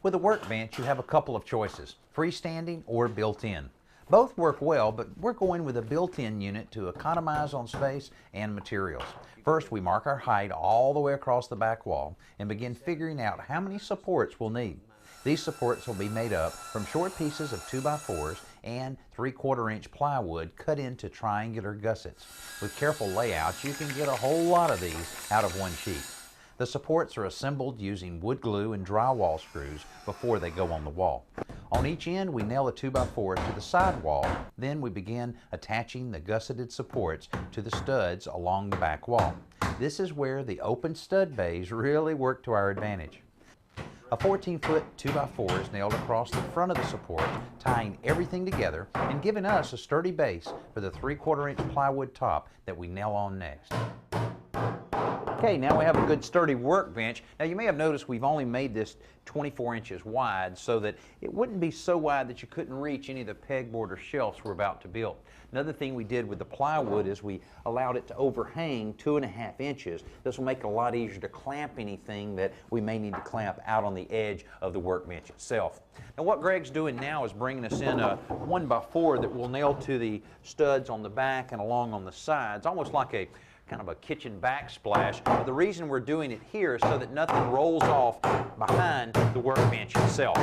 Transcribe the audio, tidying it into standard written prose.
With a workbench, you have a couple of choices, freestanding or built-in. Both work well, but we're going with a built-in unit to economize on space and materials. First, we mark our height all the way across the back wall and begin figuring out how many supports we'll need. These supports will be made up from short pieces of 2x4s and 3/4 inch plywood cut into triangular gussets. With careful layouts, you can get a whole lot of these out of one sheet. The supports are assembled using wood glue and drywall screws before they go on the wall. On each end, we nail a 2x4 to the side wall. Then we begin attaching the gusseted supports to the studs along the back wall. This is where the open stud bays really work to our advantage. A 14-foot 2x4 is nailed across the front of the support, tying everything together and giving us a sturdy base for the 3/4 inch plywood top that we nail on next. Okay, now we have a good sturdy workbench. Now you may have noticed we've only made this 24 inches wide so that it wouldn't be so wide that you couldn't reach any of the pegboard or shelves we're about to build. Another thing we did with the plywood is we allowed it to overhang 2.5 inches. This will make it a lot easier to clamp anything that we may need to clamp out on the edge of the workbench itself. Now what Greg's doing now is bringing us in a 1x4 that we'll nail to the studs on the back and along on the sides, almost like a kind of a kitchen backsplash. But the reason we're doing it here is so that nothing rolls off behind the workbench itself.